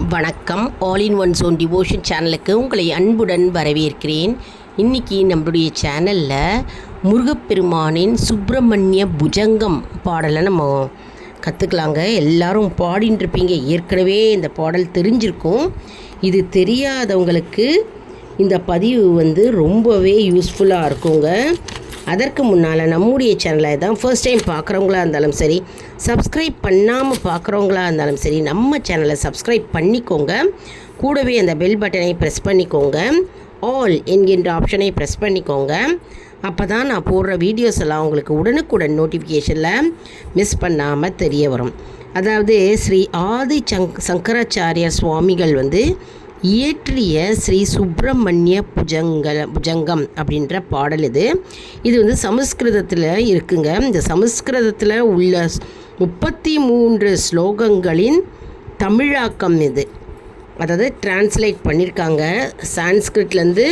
வணக்கம். All in one zone devotion சேனலுக்கு உங்களை அன்புடன் வரவேற்கிறேன். இன்றைக்கி நம்மளுடைய சேனலில் முருகப்பெருமானின் சுப்பிரமணிய புஜங்கம் பாடலை நம்ம கற்றுக்கலாங்க. எல்லாரும் பாடின்னு இருப்பீங்க, ஏற்கனவே இந்த பாடல் தெரிஞ்சிருக்கும். இது தெரியாதவங்களுக்கு இந்த பதிவு ரொம்பவே யூஸ்ஃபுல்லாக இருக்குங்க. அதற்கு முன்னால் நம்முடைய சேனலை தான் ஃபர்ஸ்ட் டைம் பார்க்குறவங்களா இருந்தாலும் சரி, சப்ஸ்கிரைப் பண்ணாமல் பார்க்குறவங்களா இருந்தாலும் சரி, நம்ம சேனலை சப்ஸ்கிரைப் பண்ணிக்கோங்க. கூடவே அந்த பெல் பட்டனை ப்ரெஸ் பண்ணிக்கோங்க. ஆல் என்கின்ற ஆப்ஷனை ப்ரெஸ் பண்ணிக்கோங்க. அப்போ தான் நான் போடுற வீடியோஸ் எல்லாம் உங்களுக்கு உடனுக்குடன் நோட்டிஃபிகேஷனில் மிஸ் பண்ணாமல் தெரிய வரும். அதாவது ஸ்ரீ ஆதி சங்கராச்சாரியார் சுவாமிகள் இயற்றிய ஸ்ரீ சுப்பிரமணிய புஜங்கம் அப்படின்ற பாடல் இது சமஸ்கிருதத்தில் இருக்குங்க. இந்த சமஸ்கிருதத்தில் உள்ள 33 ஸ்லோகங்களின் தமிழாக்கம் இது. அதாவது டிரான்ஸ்லேட் பண்ணியிருக்காங்க, சான்ஸ்கிரிட்லேருந்து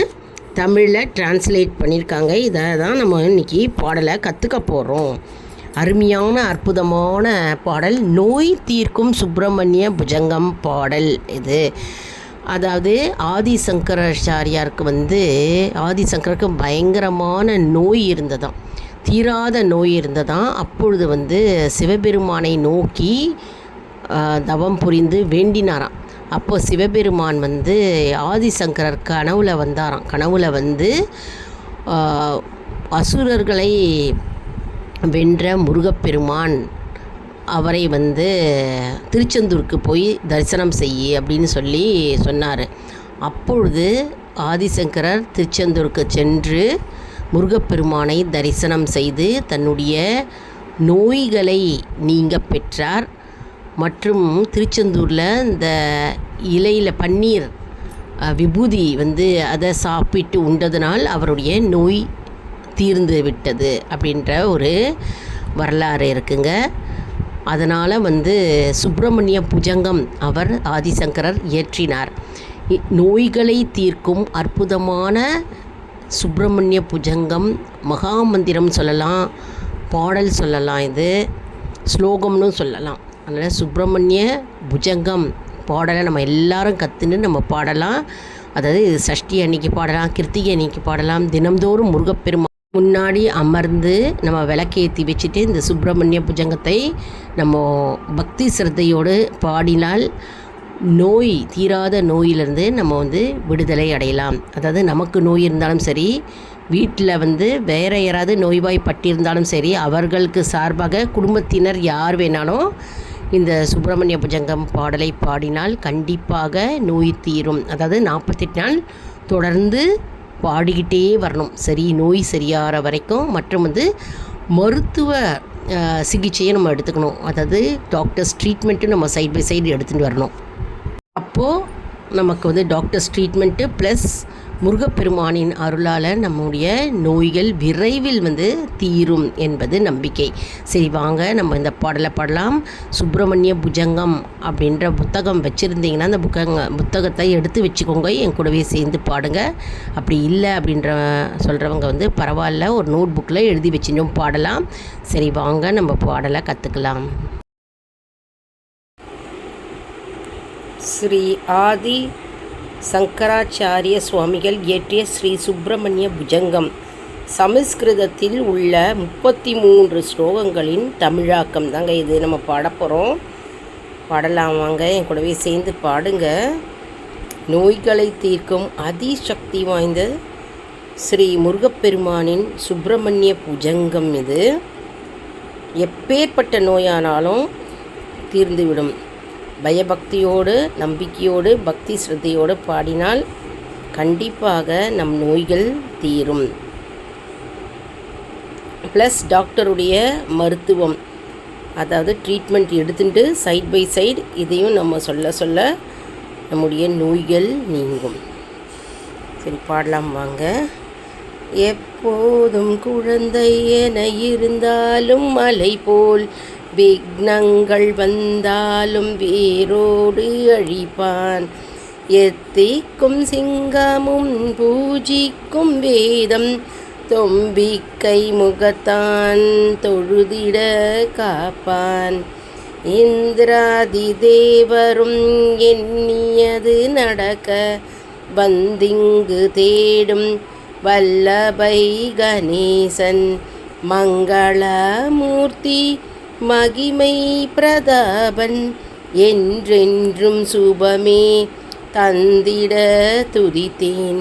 தமிழில் டிரான்ஸ்லேட் பண்ணியிருக்காங்க. இதை தான் நம்ம இன்றைக்கி பாடலை கற்றுக்க போகிறோம். அருமையான அற்புதமான பாடல், நோய் தீர்க்கும் சுப்பிரமணிய புஜங்கம் பாடல் இது. அதாவது ஆதிசங்கருக்கு பயங்கரமான நோய் இருந்ததாம், தீராத நோய் இருந்ததாம். அப்பொழுது சிவபெருமானை நோக்கி தவம் புரிந்து வேண்டினாராம். அப்போது சிவபெருமான் ஆதிசங்கரர் கனவுல வந்தாராம். கனவுல அசுரர்களை வென்ற முருகப்பெருமான் அவரை திருச்செந்தூருக்கு போய் தரிசனம் செய்ய அப்படின்னு சொல்லி சொன்னார். அப்பொழுது ஆதிசங்கரர் திருச்செந்தூருக்கு சென்று முருகப்பெருமானை தரிசனம் செய்து தன்னுடைய நோய்களை நீங்க பெற்றார். மற்றும் திருச்செந்தூரில் இந்த இலையில் பன்னீர் விபூதி அதை சாப்பிட்டு உண்டதனால் அவருடைய நோய் தீர்ந்து விட்டது அப்படின்ற ஒரு வரலாறு இருக்குங்க. அதனால் சுப்பிரமணிய புஜங்கம் அவர் ஆதிசங்கரர் இயற்றினார். நோய்களை தீர்க்கும் அற்புதமான சுப்பிரமணிய புஜங்கம் மகாமந்திரம் சொல்லலாம், பாடல் சொல்லலாம், இது ஸ்லோகம்னு சொல்லலாம். அதனால் சுப்பிரமணிய புஜங்கம் பாடலை நம்ம எல்லாரும் கற்றுன்னு நம்ம பாடலாம். அதாவது சஷ்டி அன்னைக்கு பாடலாம், கிருத்திகை அன்னைக்கு பாடலாம். தினம்தோறும் முருகப்பெருமான் முன்னாடி அமர்ந்து நம்ம விளக்கேற்றி வச்சுட்டு இந்த சுப்பிரமணிய புஜங்கத்தை நம்ம பக்தி சிரத்தையோடு பாடினால் நோய் தீராத நோயிலிருந்து நம்ம விடுதலை அடையலாம். அதாவது நமக்கு நோய் இருந்தாலும் சரி, வீட்டில் வேறு யாராவது நோய்வாய்ப்பட்டிருந்தாலும் சரி, அவர்களுக்கு சார்பாக குடும்பத்தினர் யார் வேணாலும் இந்த சுப்பிரமணிய புஜங்கம் பாடலை பாடினால் கண்டிப்பாக நோய் தீரும். அதாவது 48 நாள் தொடர்ந்து பாடிக்கிட்டே வரணும், சரி நோய் சரியாகிற வரைக்கும். மற்றும் மருத்துவ சிகிச்சையை நம்ம எடுத்துக்கணும். அதாவது டாக்டர்ஸ் ட்ரீட்மெண்ட்டு நம்ம சைட் பை சைடு எடுத்துகிட்டு வரணும். அப்போது நமக்கு டாக்டர்ஸ் ட்ரீட்மெண்ட்டு ப்ளஸ் முருகப்பெருமானின் அருளால் நம்முடைய நோய்கள் விரைவில் தீரும் என்பது நம்பிக்கை. சரி வாங்க நம்ம இந்த பாடலை பாடலாம். சுப்பிரமணிய புஜங்கம் அப்படின்ற புத்தகம் வச்சுருந்தீங்கன்னா அந்த புத்தகத்தை எடுத்து வச்சுக்கோங்க, என் கூடவே சேர்ந்து பாடுங்க. அப்படி இல்லை அப்படின்ற சொல்கிறவங்க பரவாயில்ல, ஒரு நோட் புக்கில் எழுதி வச்சுட்டும் பாடலாம். சரி வாங்க நம்ம பாடலை கற்றுக்கலாம். ஸ்ரீ ஆதி சங்கராச்சாரிய சுவாமிகள் இயற்றிய ஸ்ரீ சுப்பிரமணிய புஜங்கம் சமஸ்கிருதத்தில் உள்ள 33 ஸ்லோகங்களின் தமிழாக்கம் தாங்க இது. நம்ம பாடப்போகிறோம். பாடலாம் வாங்க, என் கூடவே சேர்ந்து பாடுங்க. நோய்களை தீர்க்கும் அதிசக்தி வாய்ந்த ஸ்ரீ முருகப்பெருமானின் சுப்பிரமணிய புஜங்கம் இது. எப்பேற்பட்ட நோயானாலும் தீர்ந்துவிடும். பயபக்தியோடு, நம்பிக்கையோடு, பக்தி ஸ்ரத்தையோடு பாடினால் கண்டிப்பாக நம் நோய்கள் தீரும். ப்ளஸ் டாக்டருடைய மருத்துவம், அதாவது ட்ரீட்மெண்ட் எடுத்துட்டு சைட் பை சைடு இதையும் நம்ம சொல்ல நம்முடைய நோய்கள் நீங்கும். சரி பாடலாம் வாங்க. எப்போதும் குழந்தை என இருந்தாலும் மலை போல் விக்னங்கள் வந்தாலும் வேரோடு அழிப்பான். எத்திக்கும் சிங்கமும் பூஜிக்கும் வேதம் தொம்பிக்கை முகத்தான் தொழுதிட காப்பான். இந்திராதி தேவரும் எண்ணியது நடக்க வந்திங்கு தேடும் வல்லபை கணேசன் மங்களமூர்த்தி மகிமை பிரதாபன் என்றென்றும் சுபமே தந்திட துதித்தேன்.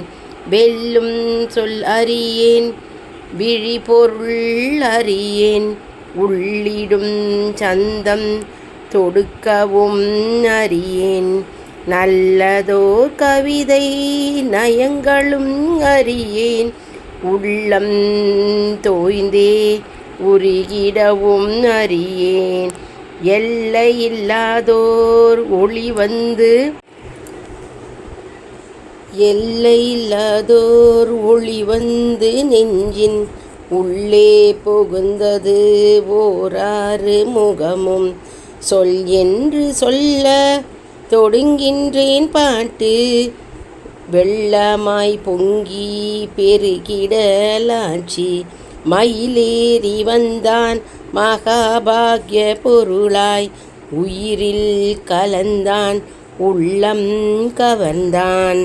வெல்லும் சொல் அறியேன் விழிபொருள் அறியேன் உள்ளிடும் சந்தம் தொடுக்கவும் அறியேன். நல்லதோர் கவிதை நயங்களும் அறியேன் உள்ளம் தோய்ந்தே உருகிடவும் அறியேன். எல்லையில்லாதோர் ஒளி வந்து நெஞ்சின் உள்ளே புகுந்தது ஓராறு முகமும் சொல் என்று சொல்ல தொடுங்கின்றேன் பாட்டு. வெள்ளமாய் பொங்கி பெருகிடலாட்சி மயிலேறி வந்தான் மகாபாக்ய பொருளாய் உயிரில் கலந்தான் உள்ளம் கவர்ந்தான்.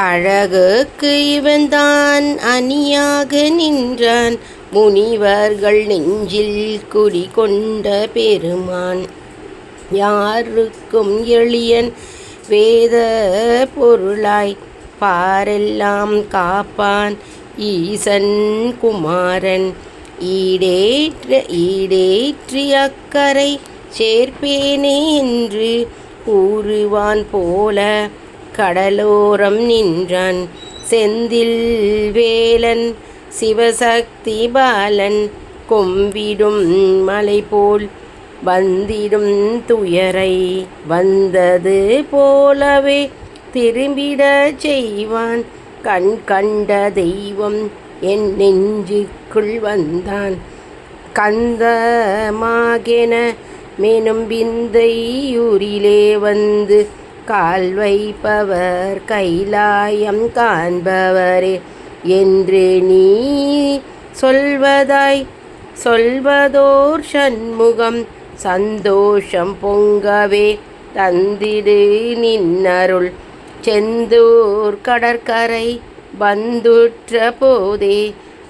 அழகுக்கு இவன்தான் அணியாக நின்றான் முனிவர்கள் நெஞ்சில் குடிகொண்ட பெருமான். யாருக்கும் எளியன் வேத பொருளாய் பாரெல்லாம் காப்பான் ஈசன் குமாரன். ஈடேற்றி அக்கரை சேர்ப்பேனே என்று கூறுவான் போல கடலோரம் நின்றான். செந்தில் வேலன் சிவசக்தி பாலன் கொம்பிடும் மலை போல் வந்திடும் துயரை வந்தது போலவே திரும்பிட செய்வான். கண் கண்ட தெய்வம் என் நெஞ்சுக்குள் வந்தான். கந்தமாகென மெனும் விந்தையூரிலே வந்து கால் வைப்பவர் கைலாயம் காண்பவரே என்று நீ சொல்வதோர் சண்முகம் சந்தோஷம் பொங்கவே தந்திடு நின்னருள். செந்தூர் கடற்கரை வந்துற்ற போதே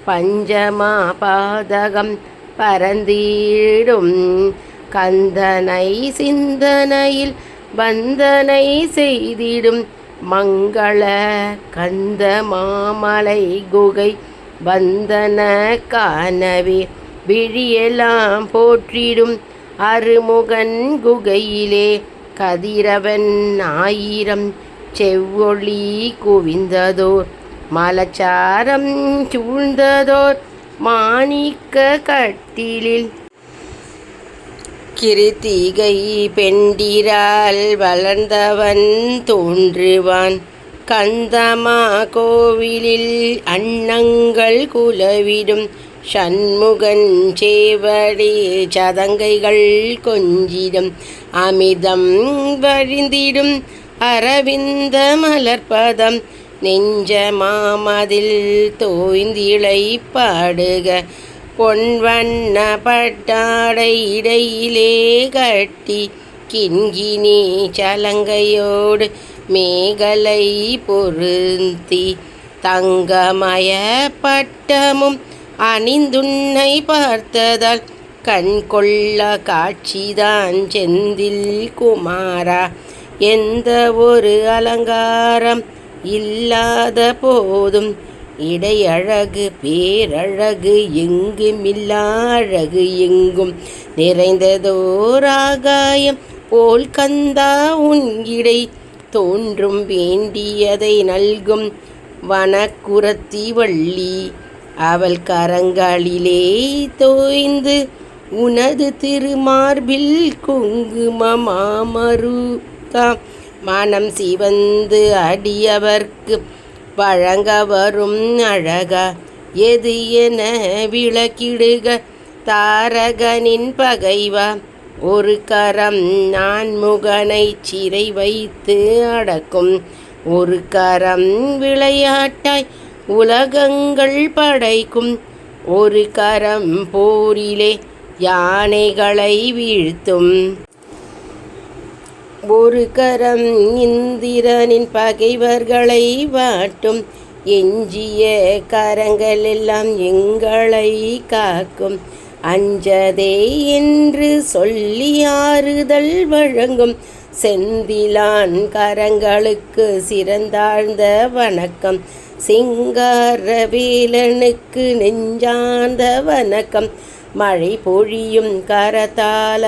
பஞ்சமா பாதகம் பரந்திடும் கந்தனை சிந்தனையில் வந்தனை செய்திடும் மங்கள கந்த மாமலை குகை வந்தன காணவே விழியெல்லாம் போற்றிடும் அருமுகன் குகையிலே கதிரவன் ஆயிரம் செவ்வொளி குவிந்ததோர் மலச்சாரம் சூழ்ந்ததோர் மாணிக்க கட்டிலில் கிருத்திகை பெண்டிரால் வளர்ந்தவன் தோன்றுவான். கந்தமா கோவிலில் அன்னங்கள் குலவிடும் சண்முகன் சேவடி சதங்கைகள் கொஞ்சிடும் அமிர்தம் வழிந்திடும் அரவிந்த மலர்பதம் நெஞ்ச மாமதில் தோய்ந்திளை பாடுக. பொன்வண்ண பட்டாடை இடையிலே கட்டி கிண்கிணி சலங்கையோடு மேகலை பொருந்தி தங்கமய பட்டமும் அணிந்துன்னை பார்த்ததால் கண் கொள்ள காட்சிதான் செந்தில் குமாரா. எந்த ஒரு அலங்காரம் இல்லாத போதும் இடையழகு பேரழகு எங்குமில்லா அழகு எங்கும் நிறைந்ததோர் ஆகாயம் போல் கந்தா உன் இடை தோன்றும் வேண்டியதை நல்கும் வனக்குரத்தி வள்ளி. அவள் கரங்களிலே தோய்ந்து உனது திருமார்பில் குங்குமமாமருதாம் மனம் சிவந்து அடியவர்க்கு வழங்க வரும் அழகா. எது என விளக்கிடுக தாரகனின் பகைவா. ஒரு கரம் நான்முகனை சிறை வைத்து அடக்கும் ஒரு கரம் விளையாட்டாய் உலகங்கள் படைக்கும் ஒரு கரம் போரிலே யானைகளை வீழ்த்தும். ஒரு கரம் இந்திரனின் பகைவர்களை வாட்டும். எஞ்சிய கரங்கள் எல்லாம் எங்களை காக்கும். அஞ்சதே என்று சொல்லி ஆறுதல் வழங்கும். செந்திலான் கரங்களுக்கு சிறந்தாழ்ந்த வணக்கம். சிங்கார வேலனுக்கு நெஞ்சார்ந்த வணக்கம். மழை பொழியும் கரத்தால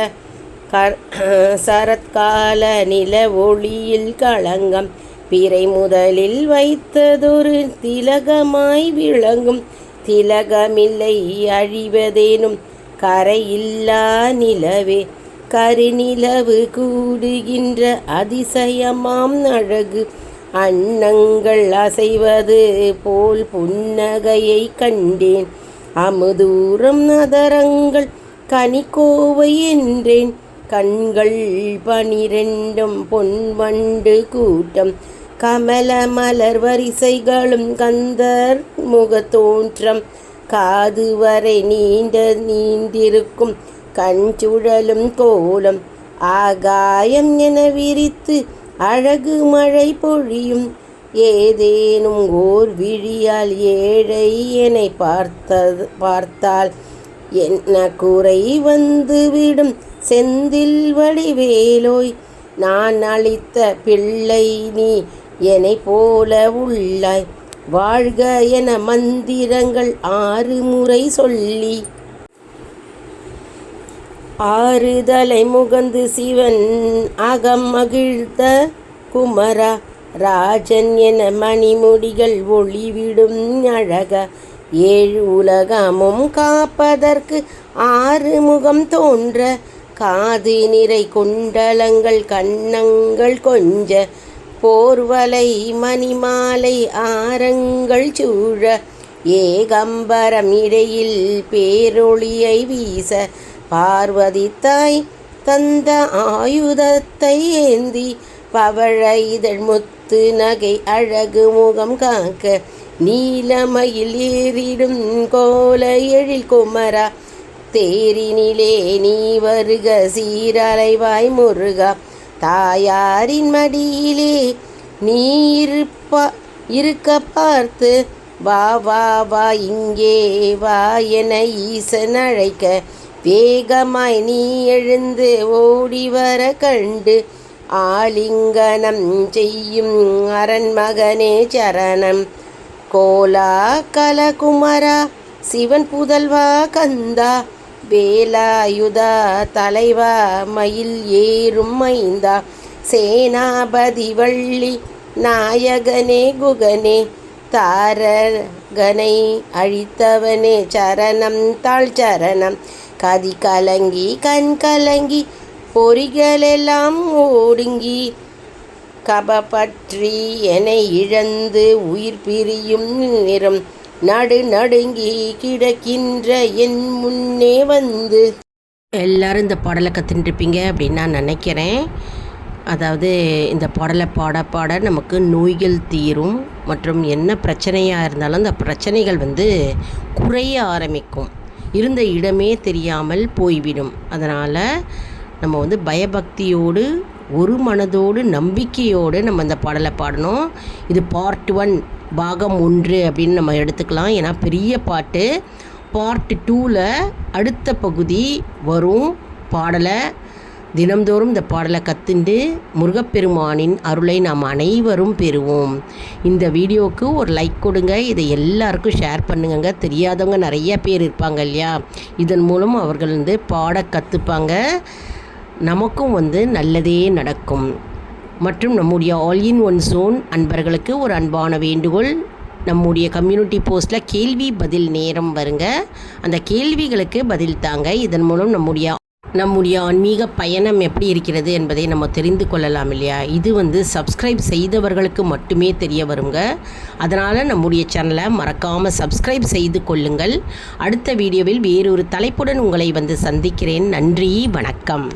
சரத்கால நில ஒளியில் களங்கம். பிறை முதலில் வைத்ததொரு திலகமாய் விளங்கும். திலகமில்லை அழிவதேனும் கரையில்லா நிலவே. கருநிலவு கூடுகின்ற அதிசயமாம் அழகு. அன்னங்கள் அசைவது போல் புன்னகையை கண்டேன். அமுதூரம் நதரங்கள் கனிக்கோவை என்றேன். கண்கள் 12 பொன்வண்டு கூட்டம். கமல மலர் வரிசைகளும் கந்தர் முகத்தோற்றம். காது வரை நீண்டிருக்கும் கண்சுழலும் கோலம். ஆகாயம் என விரித்து அழகு மழை பொழியும். ஏதேனும் ஓர் விழியால் ஏழை என்னை பார்த்தால் என்ன குறை வந்துவிடும். செந்தில் வடிவேலோய், நான் அளித்த பிள்ளை நீ என்னை போல உள்ளாய். வாழ்க என மந்திரங்கள் 6 முறை சொல்லி ஆறுதலை முகந்து சிவன் அகம் மகிழ்ந்த குமரா. ராஜன் என மணிமுடிகள் ஒளிவிடும் அழகா. 7 உலகமும் காப்பதற்கு 6 முகம் தோன்ற. காது நிறை குண்டலங்கள் கன்னங்கள் கொஞ்ச. போர்வலை மணிமாலை ஆரங்கள் சூழ. ஏகம்பரம் இடையில் பேரொளியை வீச. பார்வதி தாய் தந்த ஆயுதத்தை ஏந்தி. பவழ இதழ் முத்து நகை அழகு முகம் காக்க. நீலமயில் ஏறிடும் கோல எழில் குமரா. தேரினிலே நீ வருக சீரலைவாய் முருகா. தாயாரின் மடியிலே நீ இருக்க பார்த்து. வா வா வா இங்கே வா என ஈசன் அழைக்க. வேகமாய் நீ எழுந்து ஓடி வர கண்டு. ஆலிங்கனம் செய்யும் அரண்மகனே சரணம். கோலா கலகுமரா சிவன் புதல்வா கந்தா. வேலாயுதா தலைவா மயில் ஏறும் மைந்தா. சேனாபதி வள்ளி நாயகனே குகனே. தாரகனை அழித்தவனே சரணம் தாழ் சரணம். கதி கலங்கி கண் கலங்கி பொறிகளெல்லாம் ஓடுங்கி. கபப்பற்றி என இழந்து உயிர் பிரியும் நிறம். நடுங்கி கிடக்கின்ற என் முன்னே வந்து. எல்லாரும் இந்த பாடலை கற்றுட்டுருப்பீங்க அப்படின்னு நான் நினைக்கிறேன். அதாவது இந்த பாடலை பாட நமக்கு நோய்கள் தீரும். மற்றும் என்ன பிரச்சனையாக இருந்தாலும் அந்த பிரச்சனைகள் குறைய ஆரம்பிக்கும். இருந்த இடமே தெரியாமல் போய்விடும். அதனால் நம்ம பயபக்தியோடு ஒரு மனதோடு நம்பிக்கையோடு நம்ம இந்த பாடலை பாடணும். இது பார்ட் 1 பாகம் 1 அப்படின்னு நம்ம எடுத்துக்கலாம். ஏன்னா பெரிய பாட்டு. பார்ட் 2ல் அடுத்த பகுதி வரும். பாடலை தினம்தோறும் இந்த பாடலை கற்றுண்டு முருகப்பெருமானின் அருளை நாம் அனைவரும் பெறுவோம். இந்த வீடியோவுக்கு ஒரு லைக் கொடுங்க. இதை எல்லாருக்கும் ஷேர் பண்ணுங்க. தெரியாதவங்க நிறைய பேர் இருப்பாங்க இல்லையா. இதன் மூலம் அவர்கள் பாட கற்றுப்பாங்க. நமக்கும் நல்லதே நடக்கும். மற்றும் நம்முடைய ஆல் இன் ஒன் ஜோன் அன்பர்களுக்கு ஒரு அன்பான வேண்டுகோள். நம்முடைய கம்யூனிட்டி போஸ்ட்டில் கேள்வி பதில் நேரம் வருங்க. அந்த கேள்விகளுக்கு பதில் தாங்க. இதன் மூலம் நம்முடைய ஆன்மீக பயணம் எப்படி இருக்கிறது என்பதை நம்ம தெரிந்து கொள்ளலாம் இல்லையா. இது சப்ஸ்கிரைப் செய்தவர்களுக்கு மட்டுமே தெரிய வருங்க. அதனால் நம்முடைய சேனலை மறக்காமல் சப்ஸ்கிரைப் செய்து கொள்ளுங்கள். அடுத்த வீடியோவில் வேறொரு தலைப்புடன் உங்களை சந்திக்கிறேன். நன்றி, வணக்கம்.